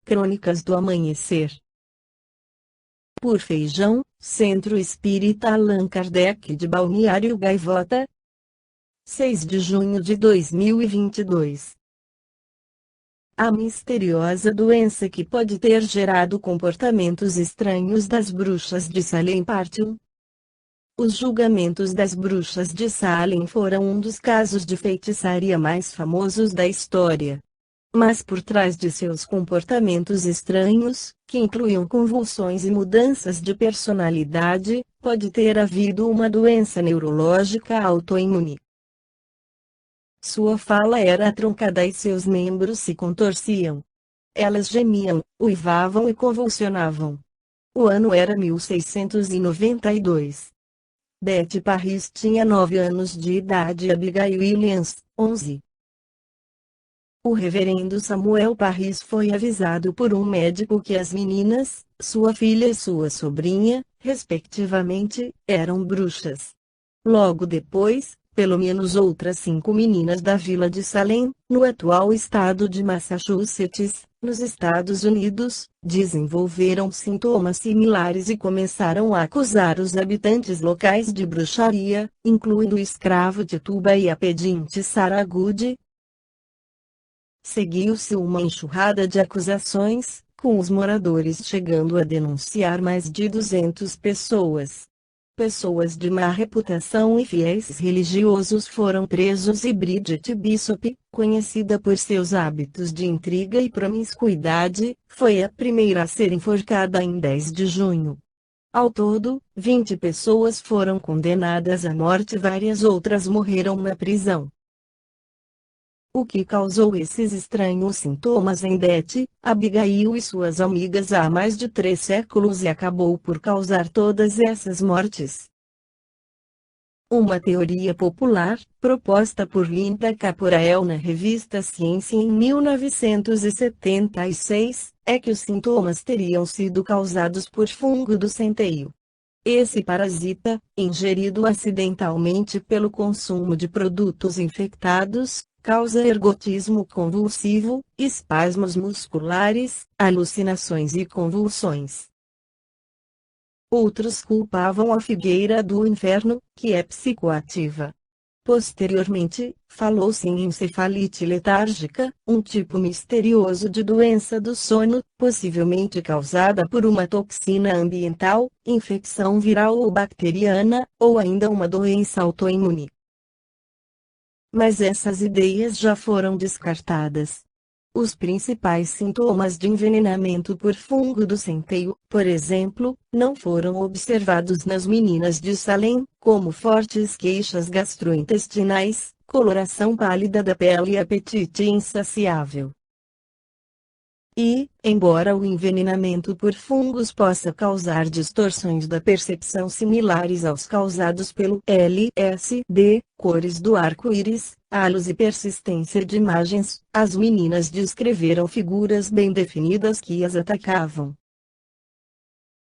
Crônicas do Amanhecer. Por Feijão, Centro Espírita Allan Kardec de Balneário Gaivota, 6 de junho de 2022. A misteriosa doença que pode ter gerado comportamentos estranhos das bruxas de Salem Parte 1. Os julgamentos das bruxas de Salem foram um dos casos de feitiçaria mais famosos da história. Mas por trás de seus comportamentos estranhos, que incluíam convulsões e mudanças de personalidade, pode ter havido uma doença neurológica autoimune. Sua fala era truncada e seus membros se contorciam. Elas gemiam, uivavam e convulsionavam. O ano era 1692. Betty Parris tinha 9 anos de idade e Abigail Williams, 11. O reverendo Samuel Parris foi avisado por um médico que as meninas, sua filha e sua sobrinha, respectivamente, eram bruxas. Logo depois, pelo menos outras 5 meninas da vila de Salem, no atual estado de Massachusetts, nos Estados Unidos, desenvolveram sintomas similares e começaram a acusar os habitantes locais de bruxaria, incluindo o escravo de Tuba e a pedinte Sarah Good. Seguiu-se uma enxurrada de acusações, com os moradores chegando a denunciar mais de 200 pessoas. Pessoas de má reputação e fiéis religiosos foram presos e Bridget Bishop, conhecida por seus hábitos de intriga e promiscuidade, foi a primeira a ser enforcada em 10 de junho. Ao todo, 20 pessoas foram condenadas à morte e várias outras morreram na prisão. O que causou esses estranhos sintomas em Betty, Abigail e suas amigas há mais de 3 séculos e acabou por causar todas essas mortes? Uma teoria popular, proposta por Linda Caporael na revista Ciência em 1976, é que os sintomas teriam sido causados por fungo do centeio. Esse parasita, ingerido acidentalmente pelo consumo de produtos infectados, causa ergotismo convulsivo, espasmos musculares, alucinações e convulsões. Outros culpavam a figueira do inferno, que é psicoativa. Posteriormente, falou-se em encefalite letárgica, um tipo misterioso de doença do sono, possivelmente causada por uma toxina ambiental, infecção viral ou bacteriana, ou ainda uma doença autoimune. Mas essas ideias já foram descartadas. Os principais sintomas de envenenamento por fungo do centeio, por exemplo, não foram observados nas meninas de Salem, como fortes queixas gastrointestinais, coloração pálida da pele e apetite insaciável. E, embora o envenenamento por fungos possa causar distorções da percepção similares aos causados pelo LSD, cores do arco-íris, halos e persistência de imagens, as meninas descreveram figuras bem definidas que as atacavam.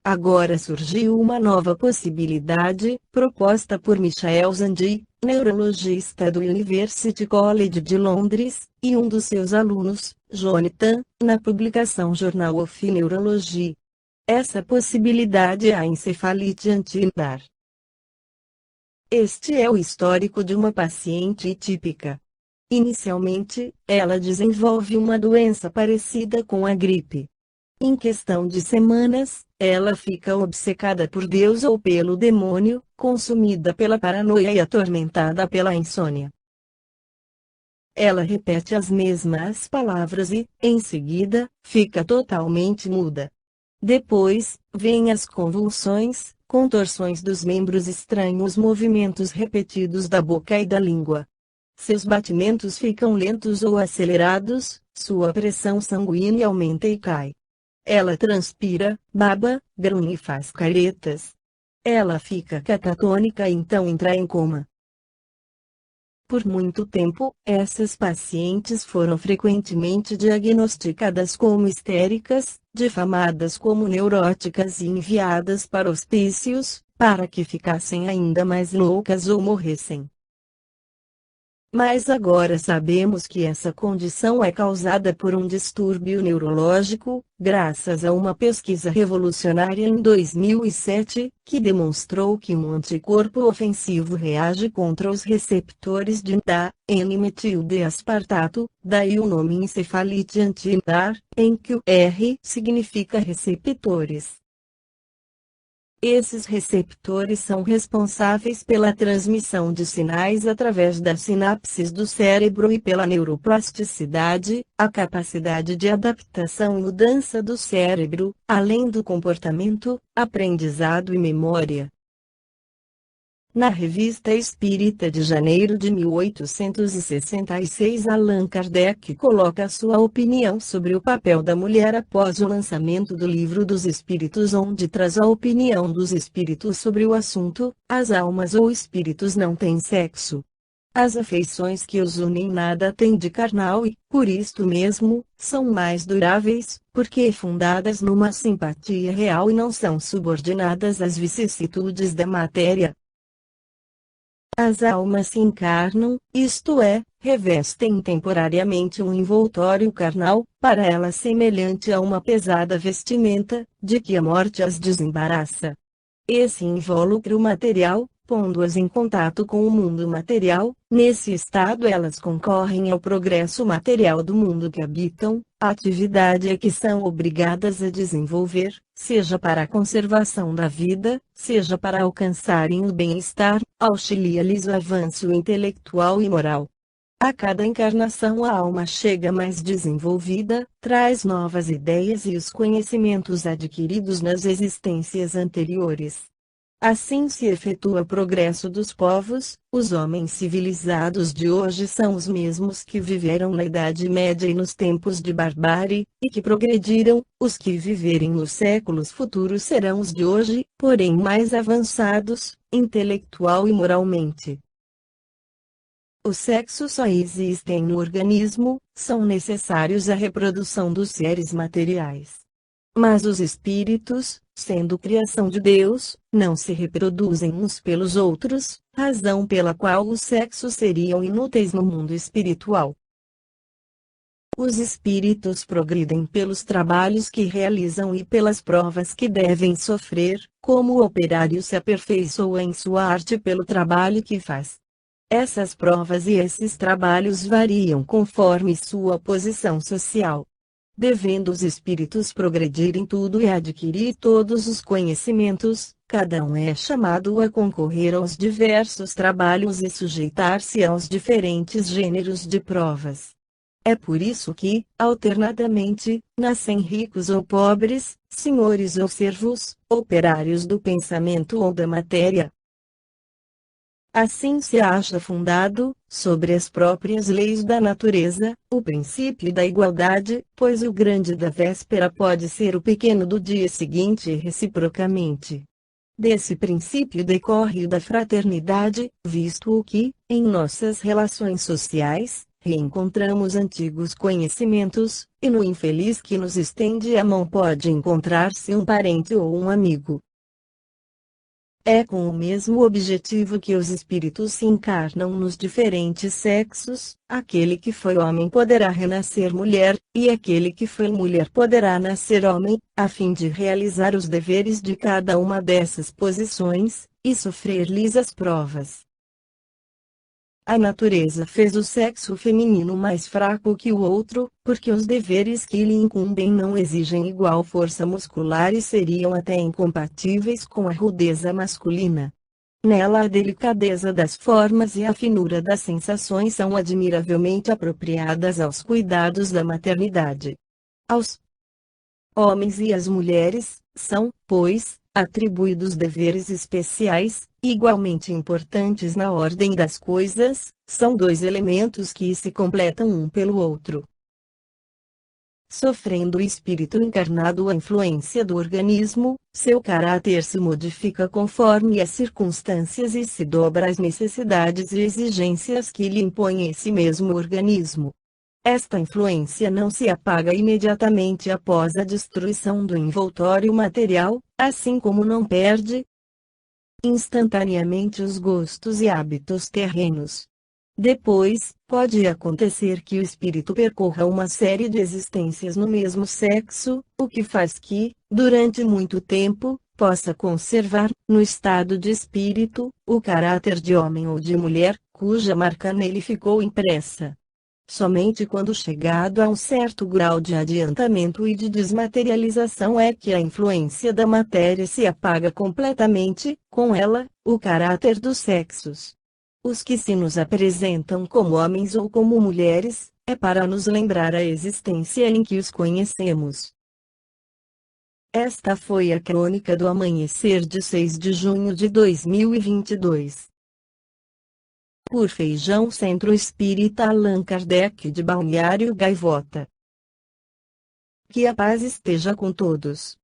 Agora surgiu uma nova possibilidade, proposta por Michael Zandi, neurologista do University College de Londres, e um dos seus alunos, Jonathan, na publicação Journal of Neurology. Essa possibilidade é a encefalite antindar. Este é o histórico de uma paciente típica. Inicialmente, ela desenvolve uma doença parecida com a gripe. Em questão de semanas, ela fica obcecada por Deus ou pelo demônio, consumida pela paranoia e atormentada pela insônia. Ela repete as mesmas palavras e, em seguida, fica totalmente muda. Depois, vêm as convulsões, contorções dos membros, estranhos movimentos repetidos da boca e da língua. Seus batimentos ficam lentos ou acelerados, sua pressão sanguínea aumenta e cai. Ela transpira, baba, grunhe e faz caretas. Ela fica catatônica e então entra em coma. Por muito tempo, essas pacientes foram frequentemente diagnosticadas como histéricas, difamadas como neuróticas e enviadas para hospícios, para que ficassem ainda mais loucas ou morressem. Mas agora sabemos que essa condição é causada por um distúrbio neurológico, graças a uma pesquisa revolucionária em 2007, que demonstrou que um anticorpo ofensivo reage contra os receptores de NDA, N-metil-D-aspartato, daí o nome encefalite anti-NDAR, em que o R significa receptores. Esses receptores são responsáveis pela transmissão de sinais através das sinapses do cérebro e pela neuroplasticidade, a capacidade de adaptação e mudança do cérebro, além do comportamento, aprendizado e memória. Na Revista Espírita de janeiro de 1866, Allan Kardec coloca sua opinião sobre o papel da mulher após o lançamento do Livro dos Espíritos, onde traz a opinião dos espíritos sobre o assunto: as almas ou espíritos não têm sexo. As afeições que os unem nada têm de carnal e, por isto mesmo, são mais duráveis, porque fundadas numa simpatia real e não são subordinadas às vicissitudes da matéria. As almas se encarnam, isto é, revestem temporariamente um envoltório carnal, para elas semelhante a uma pesada vestimenta, de que a morte as desembaraça. Esse invólucro material, pondo-as em contato com o mundo material, nesse estado elas concorrem ao progresso material do mundo que habitam, a atividade a que são obrigadas a desenvolver, seja para a conservação da vida, seja para alcançarem o bem-estar, auxilia-lhes o avanço intelectual e moral. A cada encarnação a alma chega mais desenvolvida, traz novas ideias e os conhecimentos adquiridos nas existências anteriores. Assim se efetua o progresso dos povos. Os homens civilizados de hoje são os mesmos que viveram na Idade Média e nos tempos de barbárie, e que progrediram. Os que viverem nos séculos futuros serão os de hoje, porém mais avançados, intelectual e moralmente. Os sexos só existem no organismo, são necessários à reprodução dos seres materiais. Mas os espíritos, sendo criação de Deus, não se reproduzem uns pelos outros, razão pela qual os sexos seriam inúteis no mundo espiritual. Os espíritos progridem pelos trabalhos que realizam e pelas provas que devem sofrer, como o operário se aperfeiçoa em sua arte pelo trabalho que faz. Essas provas e esses trabalhos variam conforme sua posição social. Devendo os espíritos progredir em tudo e adquirir todos os conhecimentos, cada um é chamado a concorrer aos diversos trabalhos e sujeitar-se aos diferentes gêneros de provas. É por isso que, alternadamente, nascem ricos ou pobres, senhores ou servos, operários do pensamento ou da matéria. Assim se acha fundado, sobre as próprias leis da natureza, o princípio da igualdade, pois o grande da véspera pode ser o pequeno do dia seguinte e reciprocamente. Desse princípio decorre o da fraternidade, visto o que, em nossas relações sociais, reencontramos antigos conhecimentos, e no infeliz que nos estende a mão pode encontrar-se um parente ou um amigo. É com o mesmo objetivo que os espíritos se encarnam nos diferentes sexos. Aquele que foi homem poderá renascer mulher, e aquele que foi mulher poderá nascer homem, a fim de realizar os deveres de cada uma dessas posições, e sofrer-lhes as provas. A natureza fez o sexo feminino mais fraco que o outro, porque os deveres que lhe incumbem não exigem igual força muscular e seriam até incompatíveis com a rudeza masculina. Nela a delicadeza das formas e a finura das sensações são admiravelmente apropriadas aos cuidados da maternidade. Aos homens e às mulheres, são, pois, atribuídos deveres especiais, igualmente importantes na ordem das coisas, são dois elementos que se completam um pelo outro. Sofrendo o espírito encarnado a influência do organismo, seu caráter se modifica conforme as circunstâncias e se dobra às necessidades e exigências que lhe impõe esse mesmo organismo. Esta influência não se apaga imediatamente após a destruição do envoltório material, assim como não perde instantaneamente os gostos e hábitos terrenos. Depois, pode acontecer que o espírito percorra uma série de existências no mesmo sexo, o que faz que, durante muito tempo, possa conservar, no estado de espírito, o caráter de homem ou de mulher, cuja marca nele ficou impressa. Somente quando chegado a um certo grau de adiantamento e de desmaterialização é que a influência da matéria se apaga completamente, com ela, o caráter dos sexos. Os que se nos apresentam como homens ou como mulheres, é para nos lembrar a existência em que os conhecemos. Esta foi a crônica do amanhecer de 6 de junho de 2022. Por Feijão Centro Espírita Allan Kardec de Balneário Gaivota. Que a paz esteja com todos.